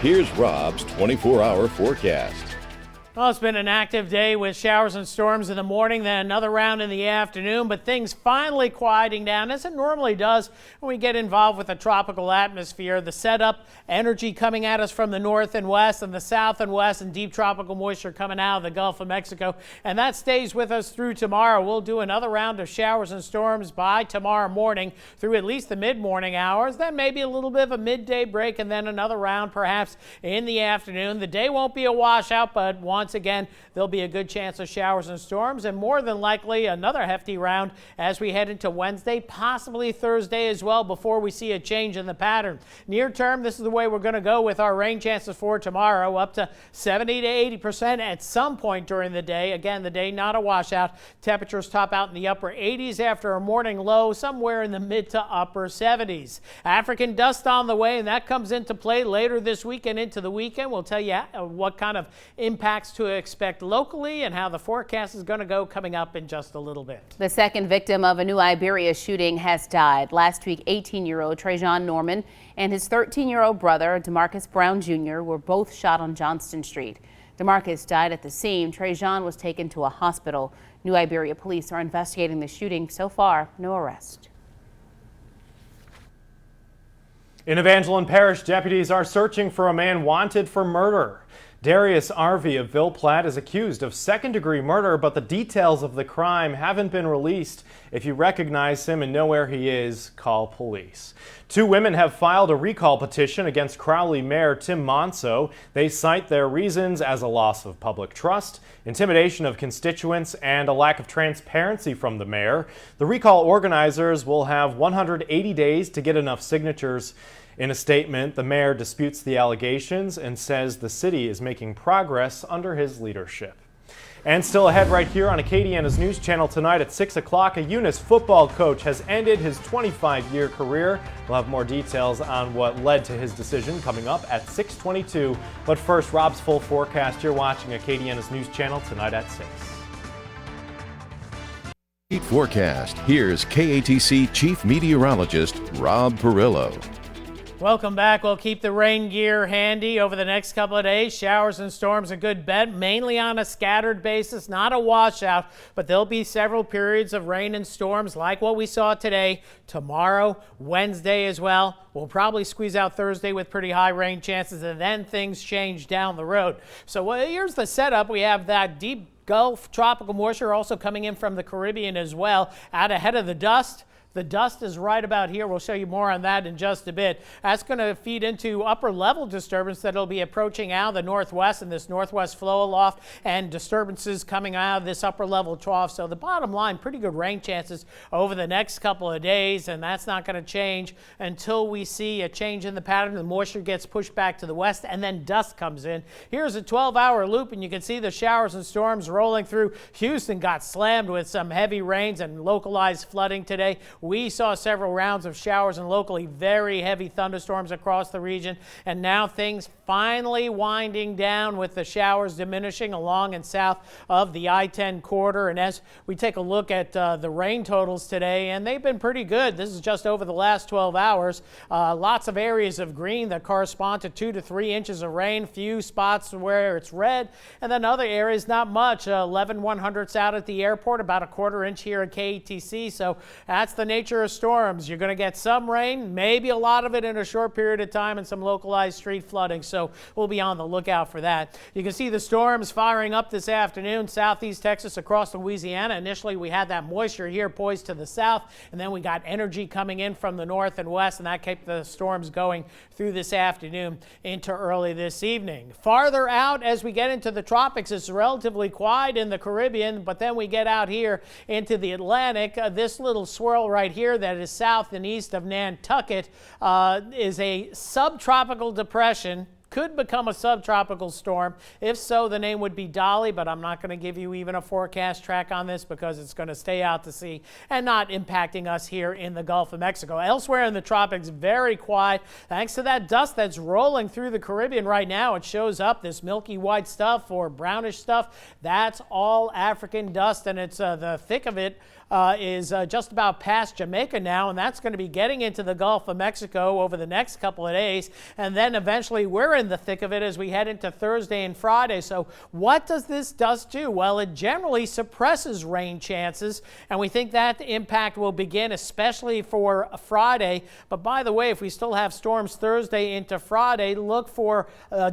here's Rob's 24-hour forecast. Well, it's been an active day with showers and storms in the morning, then another round in the afternoon, but things finally quieting down as it normally does when we get involved with a tropical atmosphere. The setup, energy coming at us from the north and west and the south and west, and deep tropical moisture coming out of the Gulf of Mexico. And that stays with us through tomorrow. We'll do another round of showers and storms by tomorrow morning through at least the mid-morning hours, then maybe a little bit of a midday break, and then another round perhaps in the afternoon. The day won't be a washout, but once again, there'll be a good chance of showers and storms, and more than likely another hefty round as we head into Wednesday, possibly Thursday as well, before we see a change in the pattern. Near term, this is the way we're going to go with our rain chances for tomorrow, up to 70 to 80% at some point during the day. Again, the day not a washout. Temperatures top out in the upper 80s after a morning low somewhere in the mid to upper 70s. African dust on the way, and that comes into play later this week and into the weekend. We'll tell you what kind of impacts to expect locally and how the forecast is going to go coming up in just a little bit. The second victim of a new Iberia shooting has died. Last week, 18-year-old Trajan Norman and his 13-year-old brother, DeMarcus Brown Jr., were both shot on Johnston Street. DeMarcus died at the scene. Trajan was taken to a hospital. New Iberia police are investigating the shooting. So far, no arrest. In Evangeline Parish, deputies are searching for a man wanted for murder. Darius Arvey of Ville Platte is accused of second-degree murder, but the details of the crime haven't been released. If you recognize him and know where he is, call police. Two women have filed a recall petition against Crowley Mayor Tim Monso. They cite their reasons as a loss of public trust, intimidation of constituents, and a lack of transparency from the mayor. The recall organizers will have 180 days to get enough signatures. In a statement, the mayor disputes the allegations and says the city is making progress under his leadership. And still ahead right here on Acadiana's News Channel tonight at 6 o'clock, a Eunice football coach has ended his 25-year career. We'll have more details on what led to his decision coming up at 6:22. But first, Rob's full forecast. You're watching Acadiana's News Channel tonight at 6. Forecast. Here's KATC Chief Meteorologist Rob Perillo. Welcome back. We'll keep the rain gear handy over the next couple of days. Showers and storms a good bet, mainly on a scattered basis, not a washout, but there'll be several periods of rain and storms like what we saw today, tomorrow, Wednesday as well. We'll probably squeeze out Thursday with pretty high rain chances, and then things change down the road. So here's the setup. We have that deep Gulf tropical moisture also coming in from the Caribbean as well, out ahead of the dust. The dust is right about here. We'll show you more on that in just a bit. That's going to feed into upper level disturbance that'll be approaching out of the northwest and this northwest flow aloft, and disturbances coming out of this upper level trough. So the bottom line, pretty good rain chances over the next couple of days, and that's not going to change until we see a change in the pattern. The moisture gets pushed back to the west and then dust comes in. Here's a 12-hour loop, and you can see the showers and storms rolling through. Houston got slammed with some heavy rains and localized flooding today. We saw several rounds of showers and locally very heavy thunderstorms across the region, and now things finally winding down with the showers diminishing along and south of the I-10 corridor. And as we take a look at the rain totals today, and they've been pretty good. This is just over the last 12 hours. Lots of areas of green that correspond to 2 to 3 inches of rain, few spots where it's red, and then other areas not much. 11/100ths out at the airport, about a quarter inch here at KATC. So that's the nature of storms. You're going to get some rain, maybe a lot of it in a short period of time, and some localized street flooding. So we'll be on the lookout for that. You can see the storms firing up this afternoon, southeast Texas across Louisiana. Initially, we had that moisture here poised to the south, and then we got energy coming in from the north and west, and that kept the storms going through this afternoon into early this evening. Farther out as we get into the tropics, it's relatively quiet in the Caribbean, but then we get out here into the Atlantic. This little swirl right here that is south and east of Nantucket is a subtropical depression. Could become a subtropical storm. If so, the name would be Dolly, but I'm not going to give you even a forecast track on this because it's going to stay out to sea and not impacting us here in the Gulf of Mexico. Elsewhere in the tropics, very quiet. Thanks to that dust that's rolling through the Caribbean right now, it shows up this milky white stuff or brownish stuff. That's all African dust, and it's the thick of it is just about past Jamaica now, and that's going to be getting into the Gulf of Mexico over the next couple of days. And then eventually we're in the thick of it as we head into Thursday and Friday. So what does this dust do? Well, it generally suppresses rain chances, and we think that impact will begin especially for Friday. But by the way, if we still have storms Thursday into Friday, look for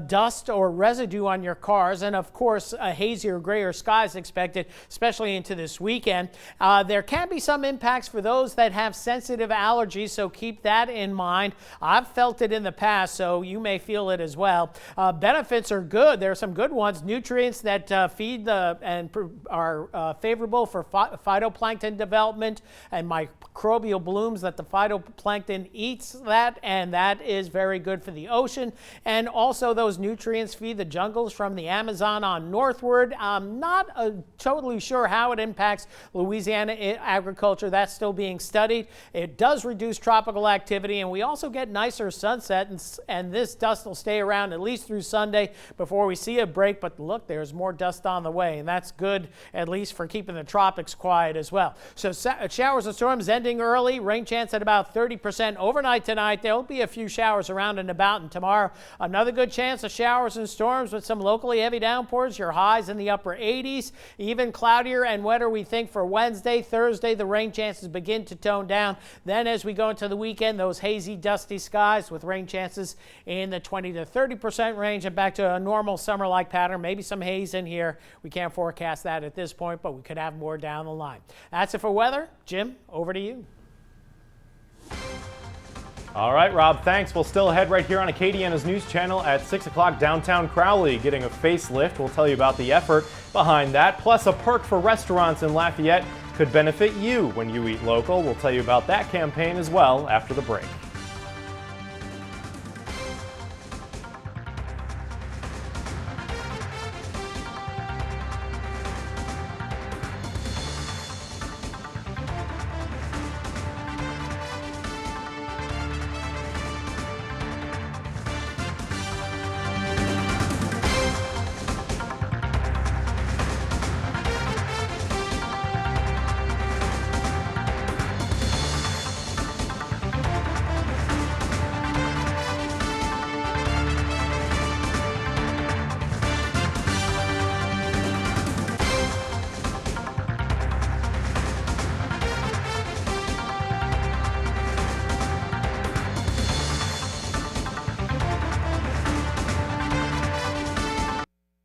dust or residue on your cars, and of course hazier, grayer skies expected, especially into this weekend. There can be some impacts for those that have sensitive allergies, so keep that in mind. I've felt it in the past, so you may feel it as well. Benefits are good. There are some good ones. Nutrients that feed and are favorable for phytoplankton development and microbial blooms that the phytoplankton eats that, and that is very good for the ocean. And also those nutrients feed the jungles from the Amazon on northward. I'm not totally sure how it impacts Louisiana agriculture. That's still being studied. It does reduce tropical activity, and we also get nicer sunset, and this dust will stay around at least through Sunday before we see a break. But look, there's more dust on the way, and that's good at least for keeping the tropics quiet as well. So showers and storms ending early. Rain chance at about 30% overnight tonight. There'll be a few showers around and about, and tomorrow another good chance of showers and storms with some locally heavy downpours. Your highs in the upper 80s. Even cloudier and wetter we think for Wednesday. Thursday the rain chances begin to tone down. Then as we go into the weekend, those hazy, dusty skies with rain chances in the 20 to 30% range, and back to a normal summer-like pattern. Maybe some haze in here. We can't forecast that at this point, but we could have more down the line. That's it for weather. Jim, over to you. All right, Rob, thanks. We'll still ahead right here on Acadiana's news channel at 6 o'clock. Downtown Crowley getting a facelift. We'll tell you about the effort behind that. Plus, a perk for restaurants in Lafayette could benefit you when you eat local. We'll tell you about that campaign as well after the break.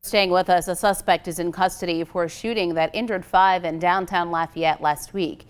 Staying with us, a suspect is in custody for a shooting that injured 5 in downtown Lafayette last week.